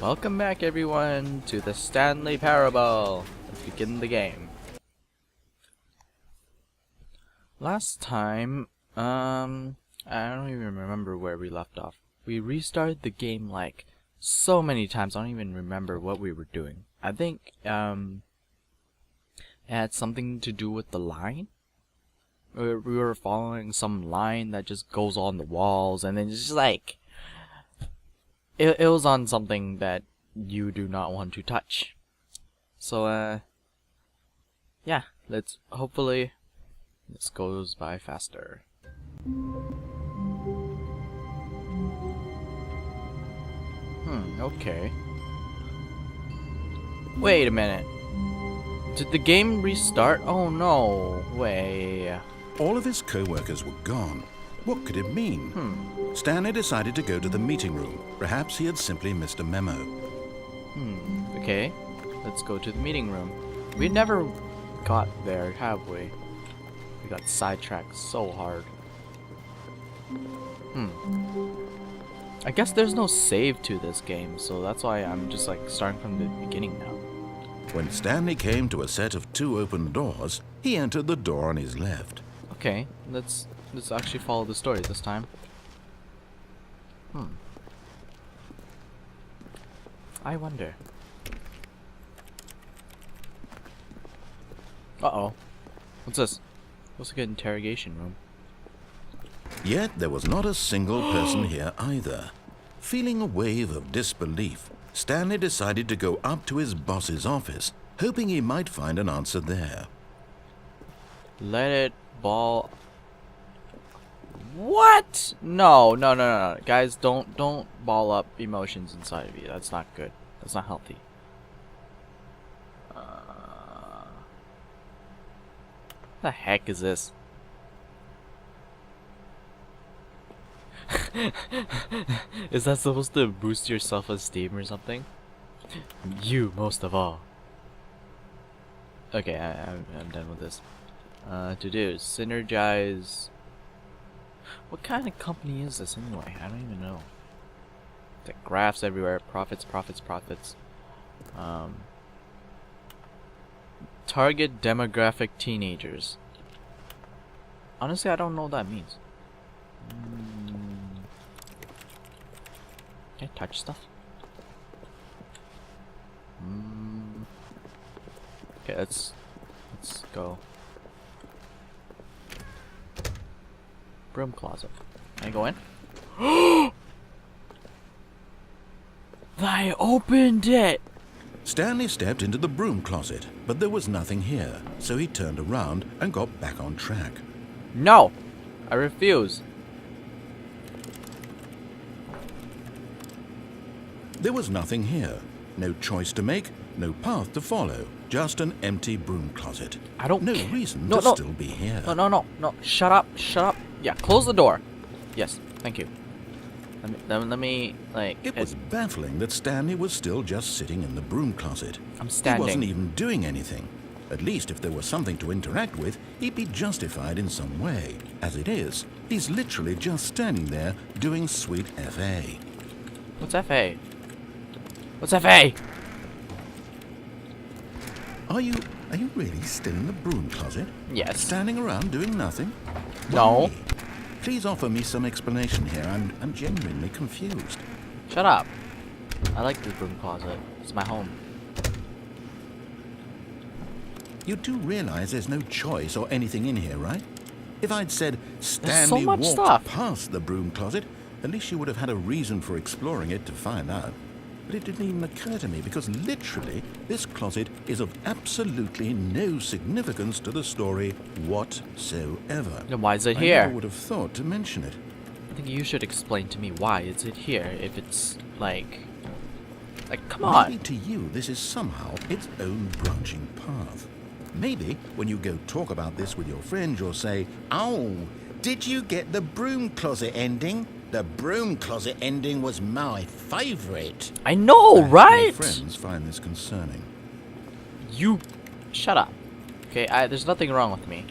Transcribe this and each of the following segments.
Welcome back everyone to the Stanley Parable. Let's begin the game. Last time, I don't even remember where we left off. We restarted the game like so many times, I don't even remember what we were doing. I think, it had something to do with the line. We were following some line that just goes on the walls, and then it's just like... It was on something that you do not want to touch. So, yeah, hopefully this goes by faster. Okay. Wait a minute. Did the game restart? Oh no way. All of his co-workers were gone. What could it mean? Stanley decided to go to the meeting room. Perhaps he had simply missed a memo. Okay. Let's go to the meeting room. We never got there, have we? We got sidetracked so hard. I guess there's no save to this game, so that's why I'm just like starting from the beginning now. When Stanley came to a set of 2 open doors, he entered the door on his left. Okay, let's actually follow the story this time. I wonder. Uh-oh. What's this? Looks like an interrogation room. Yet there was not a single person here either. Feeling a wave of disbelief, Stanley decided to go up to his boss's office, hoping he might find an answer there. Let it ball. What? No. Guys, don't ball up emotions inside of you. That's not good. That's not healthy. The heck is this? Is that supposed to boost your self-esteem or something? You most of all. Okay, I'm done with this. To do synergize. What kind of company is this anyway? I don't even know. The graphs everywhere. Profits. Target demographic teenagers. Honestly, I don't know what that means. Can I touch stuff? Okay, let's go. Broom closet. Can I go in? I opened it! Stanley stepped into the broom closet, but there was nothing here, so he turned around and got back on track. No! I refuse. There was nothing here. No choice to make, no path to follow. Just an empty broom closet. I don't No care. reason No. to still be here. No. Shut up. Yeah, close the door. Yes, thank you. Let me like... It was baffling that Stanley was still just sitting in the broom closet. I'm standing. He wasn't even doing anything. At least if there was something to interact with, he'd be justified in some way. As it is, he's literally just standing there doing sweet FA. What's FA? What's FA? Are you really still in the broom closet? Yes. Standing around doing nothing? No. Why? Please offer me some explanation here. I'm genuinely confused. Shut up. I like this broom closet. It's my home. You do realize there's no choice or anything in here, right? If I'd said Stanley much walked stuff. past the broom closet, at least you would have had a reason for exploring it to find out. But it didn't even occur to me because literally this closet is of absolutely no significance to the story whatsoever. Then why is it I here? never would have thought to mention it. I think you should explain to me why is it here if it's like come on. Maybe to you this is somehow its own branching path. Maybe when you go talk about this with your friends you'll say, "Oh, did you get the broom closet ending? The broom closet ending was my favorite." I know, right? My friends find this concerning. You shut up. Okay, there's nothing wrong with me.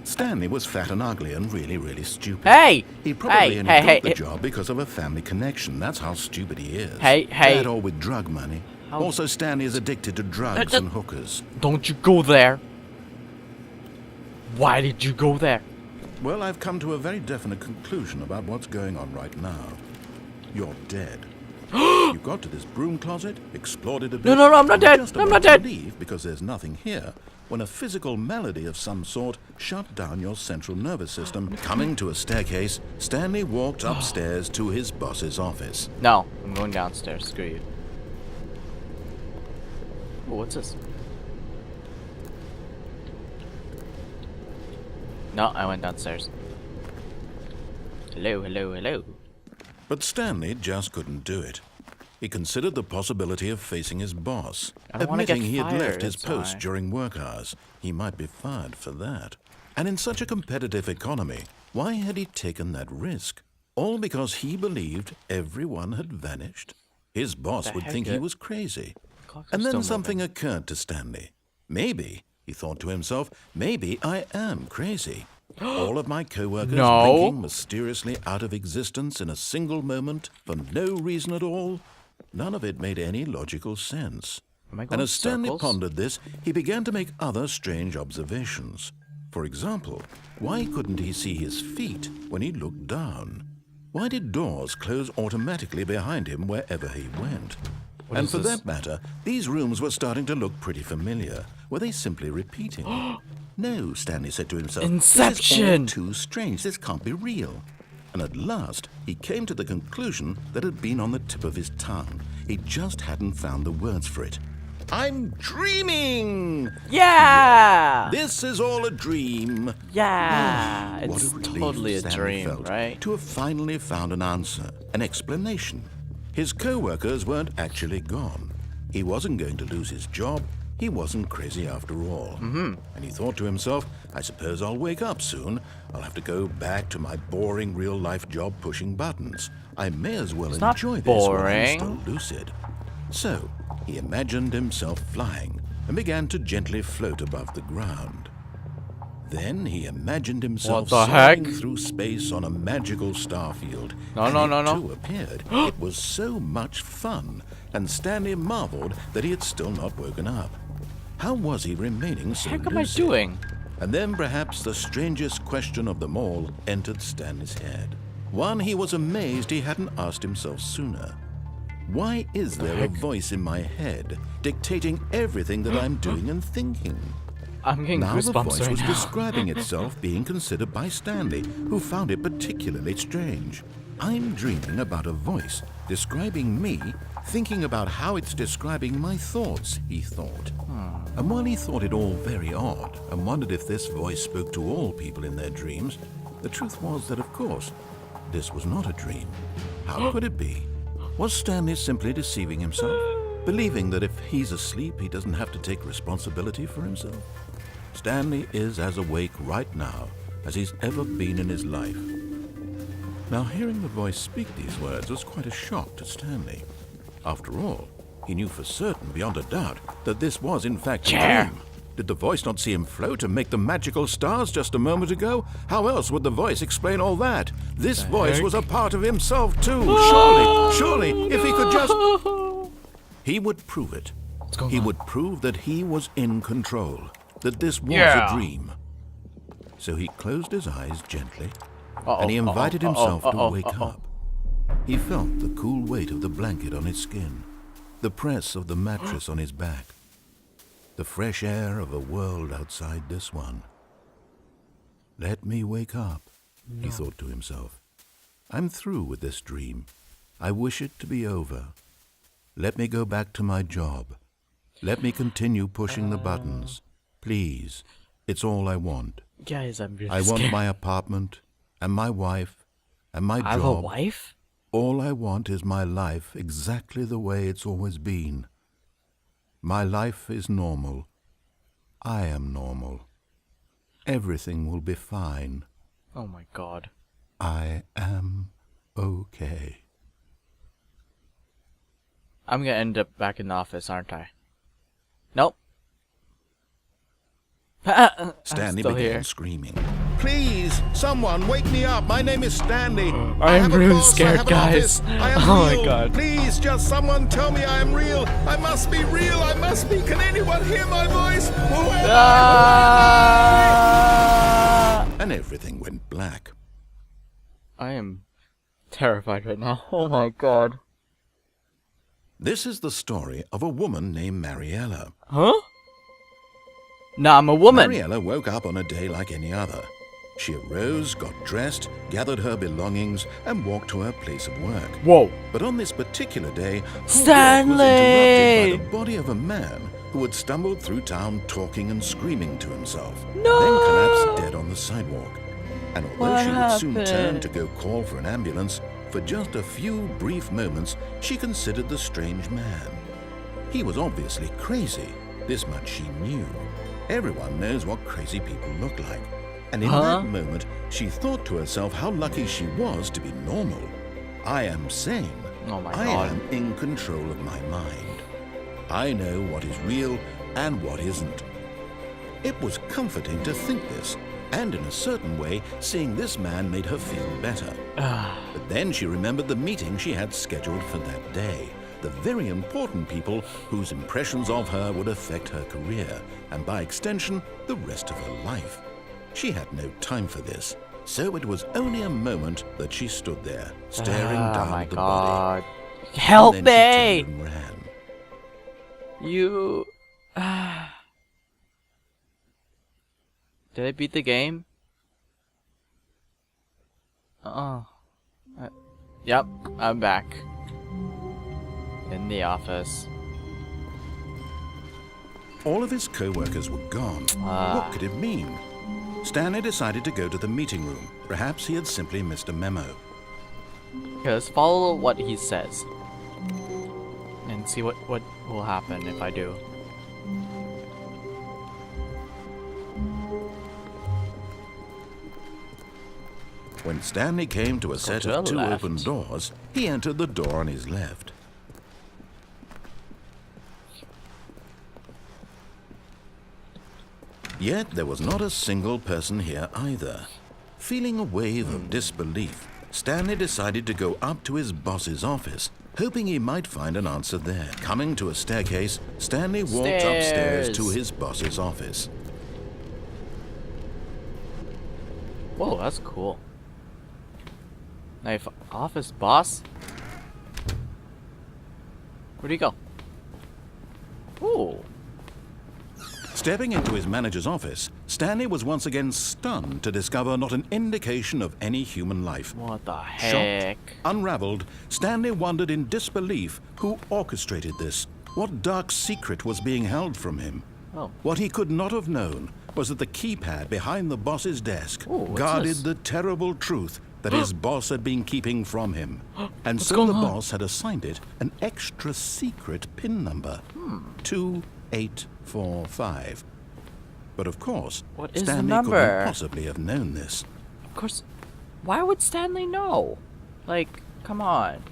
Stanley was fat and ugly and really, really stupid. Hey! He probably Hey, only hey, got hey, the hey. job because of a family connection. That's how stupid he is. Hey, hey. That or with drug money. How- Also, Stanley is addicted to drugs and hookers. Don't you go there. Why did you go there? Well, I've come to a very definite conclusion about what's going on right now. You're dead. You got to this broom closet, explored it a bit. No, I'm not and were dead. just I'm about not to dead. leave because there's nothing here, when a physical malady of some sort shut down your central nervous system. Coming to a staircase, Stanley walked upstairs to his boss's office. No, I'm going downstairs. Screw you. Oh, what's this? No, I went downstairs. Hello, hello, hello. But Stanley just couldn't do it. He considered the possibility of facing his boss, I don't wanna get admitting he had left fired, his that's post why. during work hours. He might be fired for that. And in such a competitive economy, why had he taken that risk? All because he believed everyone had vanished? His boss The would heck think he it- was crazy. Clocks are And then still something moving. occurred to Stanley. Maybe, he thought to himself, maybe I am crazy. All of my co-workers No. blinking mysteriously out of existence in a single moment for no reason at all. None of it made any logical sense. Am I And going as Stanley circles? pondered this, he began to make other strange observations. For example, why couldn't he see his feet when he looked down? Why did doors close automatically behind him wherever he went? What And is for this? that matter, these rooms were starting to look pretty familiar. Were they simply repeating? No, Stanley said to himself. This is all Inception! too strange. This can't be real. And at last, he came to the conclusion that had been on the tip of his tongue. He just hadn't found the words for it. I'm dreaming! Yeah! This is all a dream. Yeah! What It's a relief totally a Stanley dream, felt right? to have finally found an answer, an explanation. His co-workers weren't actually gone. He wasn't going to lose his job. He wasn't crazy after all. And he thought to himself, I suppose I'll wake up soon. I'll have to go back to my boring real-life job pushing buttons. I may as well not enjoy this while I'm boring. still lucid. So, he imagined himself flying and began to gently float above the ground. Then he imagined himself What the heck? soaring through space on a magical starfield. No, and no, it no, no. too appeared. It was so much fun, and Stanley marveled that he had still not woken up. How was he remaining so What the heck am I lucid? doing? And then perhaps the strangest question of them all entered Stanley's head. One he was amazed he hadn't asked himself sooner. Why is there a voice in my head dictating everything that I'm doing and thinking? I'm getting Now the goosebumps voice right was now. describing itself being considered by Stanley, who found it particularly strange. I'm dreaming about a voice describing me, thinking about how it's describing my thoughts, he thought. And while he thought it all very odd and wondered if this voice spoke to all people in their dreams, the truth was that, of course, this was not a dream. How could it be? Was Stanley simply deceiving himself, believing that if he's asleep, he doesn't have to take responsibility for himself? Stanley is as awake right now as he's ever been in his life. Now, hearing the voice speak these words was quite a shock to Stanley. After all, he knew for certain, beyond a doubt, that this was in fact a Chair. dream. Did the voice not see him float and make the magical stars just a moment ago? How else would the voice explain all that? This voice was a part of himself too. Surely, if he could just... He would prove it. What's going He on? would prove that he was in control, that this was Yeah. a dream. So he closed his eyes gently, Uh-oh, and he invited uh-oh, himself uh-oh, to wake uh-oh. up. He felt the cool weight of the blanket on his skin, the press of the mattress on his back, the fresh air of a world outside this one. Let me wake up, he thought to himself. I'm through with this dream. I wish it to be over. Let me go back to my job. Let me continue pushing the buttons. Please, it's all I want. Guys, I'm really I want scared. my apartment, and my wife, and my I have a job. wife? All I want is my life exactly the way it's always been. My life is normal. I am normal. Everything will be fine. Oh my god. I am okay. I'm gonna end up back in the office, aren't I? Nope. Stanley still began here. screaming. Please, someone, wake me up. My name is Stanley. I am have a really boss, I scared, have an guys. office. I am Oh real. my god. Please, just someone tell me I am real. I must be real. I must be. Can anyone hear my voice? Who am I? Ah! And everything went black. I am terrified right now. Oh my god. This is the story of a woman named Mariella. Huh? Nah, I'm a woman. Mariella woke up on a day like any other. She arose, got dressed, gathered her belongings, and walked to her place of work. Whoa. But on this particular day, her walk Stanley! was interrupted by the body of a man who had stumbled through town talking and screaming to himself, No! then collapsed dead on the sidewalk. And although What she would soon turn happened? to go call for an ambulance, for just a few brief moments she considered the strange man. He was obviously crazy. This much she knew. Everyone knows what crazy people look like. And in that moment, she thought to herself how lucky she was to be normal. I am sane. Oh my I god. am in control of my mind. I know what is real and what isn't. It was comforting to think this, and in a certain way, seeing this man made her feel better. But then she remembered the meeting she had scheduled for that day. The very important people whose impressions of her would affect her career, and by extension, the rest of her life. She had no time for this, so it was only a moment that she stood there, staring down my at the god. body. Help And then she me! turned and ran. You... Did I beat the game? Yep, I'm back. In the office. All of his co-workers were gone. What could it mean? Stanley decided to go to the meeting room. Perhaps he had simply missed a memo. Because follow what he says. And see what will happen if I do. When Stanley came to a set to of the two left. open doors, he entered the door on his left. Yet there was not a single person here either. Feeling a wave of disbelief, Stanley decided to go up to his boss's office, hoping he might find an answer there. Coming to a staircase, Stanley walked upstairs to his boss's office. Whoa, that's cool. Knife office boss? Where'd he go? Ooh. Stepping into his manager's office, Stanley was once again stunned to discover not an indication of any human life. What the heck? Shocked, unraveled, Stanley wondered in disbelief who orchestrated this. What dark secret was being held from him? Oh. What he could not have known was that the keypad behind the boss's desk Ooh, what's guarded this? the terrible truth that his boss had been keeping from him. And What's so going the on? boss had assigned it an extra secret PIN number. 2845. But of course, What is the Stanley number? couldn't possibly have known this. Of course. Why would Stanley know? Like, come on.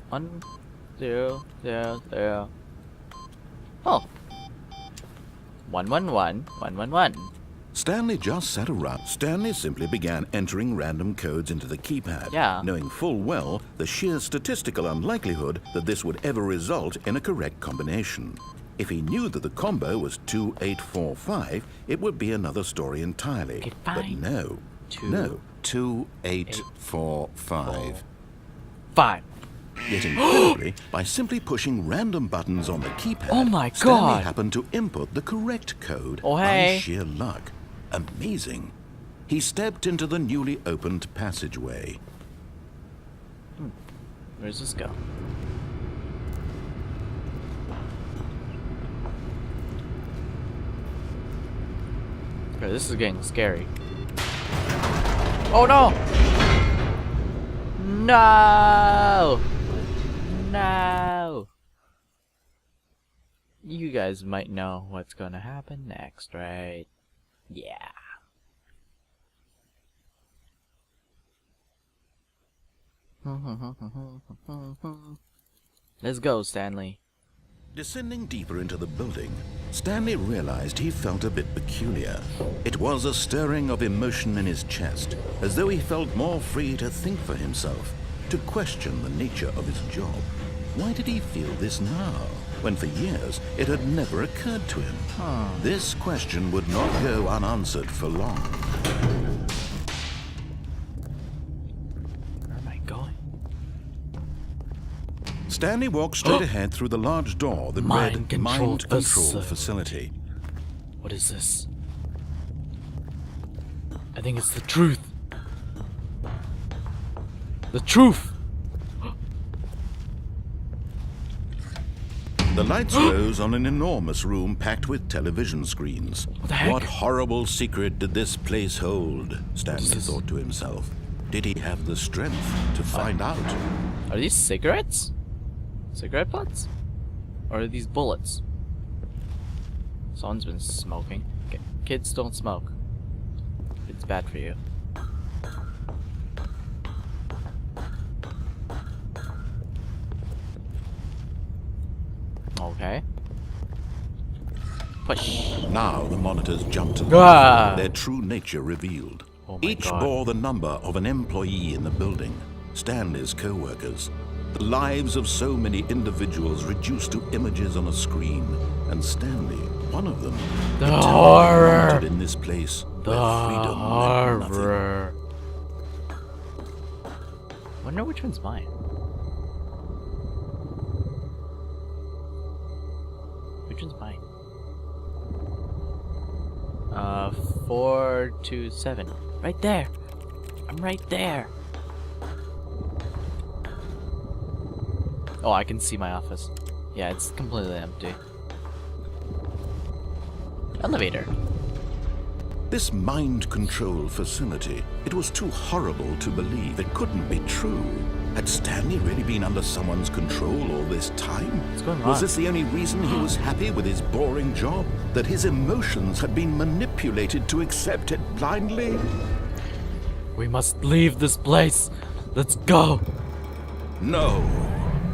1 0 0 0. Oh. 111 111. Stanley just sat around. Stanley simply began entering random codes into the keypad, Yeah. knowing full well the sheer statistical unlikelihood that this would ever result in a correct combination. If he knew that the combo was 2845, it would be another story entirely. Okay, But fine. no, 2845. 5. Yet incredibly, by simply pushing random buttons on the keypad, Oh my Stanley God. happened to input the correct code Oh, by hey. sheer luck. Amazing. He stepped into the newly opened passageway. Where does this go? Okay, this is getting scary. Oh no! No! No! You guys might know what's gonna happen next, right? Yeah. Let's go, Stanley. Descending deeper into the building, Stanley realized he felt a bit peculiar. It was a stirring of emotion in his chest, as though he felt more free to think for himself, to question the nature of his job. Why did he feel this now, when for years it had never occurred to him? This question would not go unanswered for long. Where am I going? Stanley walked straight ahead through the large door that read Mind Control Facility. What is this? I think it's the truth. The truth! The lights rose on an enormous room packed with television screens. What the heck? What horrible secret did this place hold? Stanley thought to himself. Did he have the strength to find out? Are these cigarettes? Cigarette butts? Or are these bullets? Someone's been smoking. Kids don't smoke. It's bad for you. Okay. Push. Now the monitors jumped to Ah! their true nature revealed. Oh my Each God. bore the number of an employee in the building, Stanley's co-workers. The lives of so many individuals reduced to images on a screen, and Stanley, one of them, The eternally horror! haunted in this place The where freedom meant nothing. horror. Wonder which one's mine. Which one's mine? 427. Right there. I'm right there. Oh, I can see my office. Yeah, it's completely empty. Elevator. This mind control facility, it was too horrible to believe. It couldn't be true. Had Stanley really been under someone's control all this time? What's going Was on? this the only reason he was happy with his boring job? That his emotions had been manipulated to accept it blindly? We must leave this place. Let's go. No.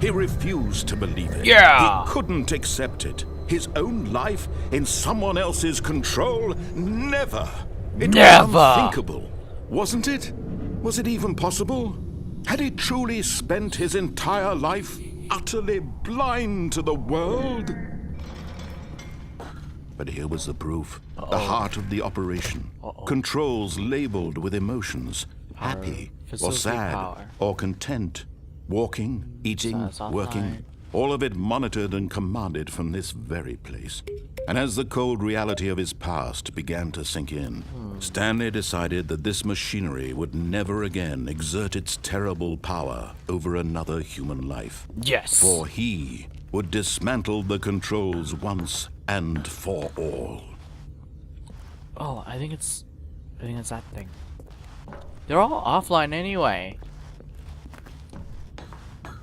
He refused to believe it. Yeah. He couldn't accept it. His own life in someone else's control? Never. It Never. was unthinkable. Wasn't it? Was it even possible? Had he truly spent his entire life utterly blind to the world? But here was the proof. The heart of the operation. Controls labeled with emotions. Happy or Facility sad power. or content. Walking, eating, It's offline. working. All of it monitored and commanded from this very place. And as the cold reality of his past began to sink in, Stanley decided that this machinery would never again exert its terrible power over another human life. Yes. For he would dismantle the controls once and for all. Oh, I think it's that thing. They're all offline anyway.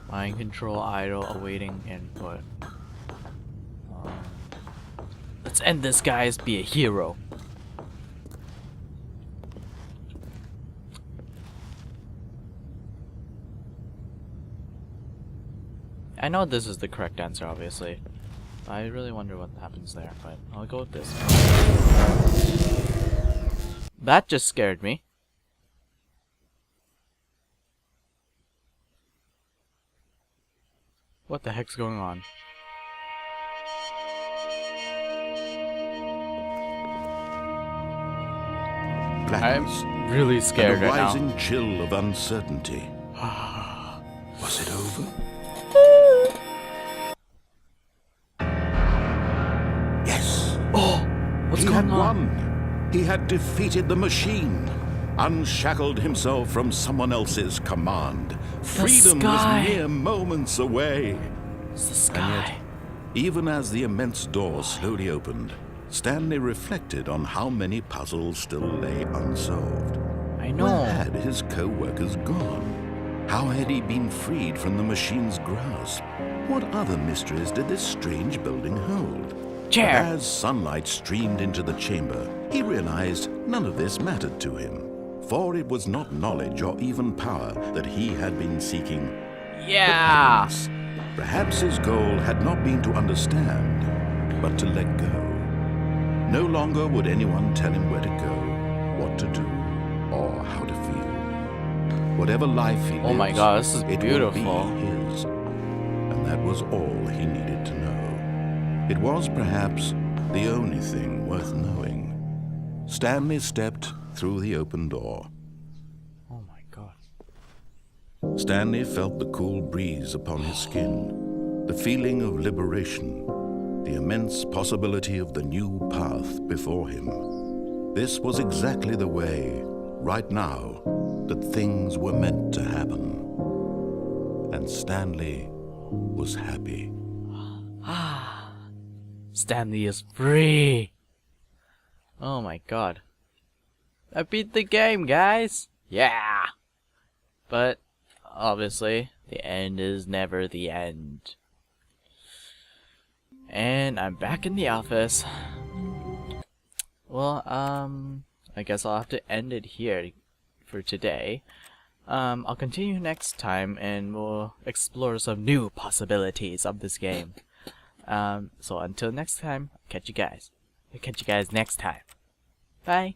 Mind control idle, awaiting input. Let's end this, guys. Be a hero. I know this is the correct answer, obviously. I really wonder what happens there, but I'll go with this. That just scared me. What the heck's going on? Blackness I'm really scared and a right now. rising chill of uncertainty. Was it over? Yes. Oh, what's He going had on? won. He had defeated the machine, unshackled himself from someone else's command. Freedom sky. was mere moments away. It's the And yet, sky. even as the immense door slowly opened, Stanley reflected on how many puzzles still lay unsolved. I know. Where had his co-workers gone? How had he been freed from the machine's grasp? What other mysteries did this strange building hold? Chair. But as sunlight streamed into the chamber, he realized none of this mattered to him. For it was not knowledge or even power that he had been seeking. Yeah. Perhaps his goal had not been to understand, but to let go. No longer would anyone tell him where to go, what to do, or how to feel. Whatever life he lives, Oh my god, this is it beautiful. will be his. And that was all he needed to know. It was perhaps the only thing worth knowing. Stanley stepped through the open door. Oh my god. Stanley felt the cool breeze upon his skin, the feeling of liberation, the immense possibility of the new path before him. This was exactly the way, right now, that things were meant to happen. And Stanley was happy. Stanley is free! Oh my god. I beat the game, guys! Yeah! But, obviously, the end is never the end. And I'm back in the office. Well, I guess I'll have to end it here for today. I'll continue next time and we'll explore some new possibilities of this game. So until next time, catch you guys. I'll catch you guys next time. Bye.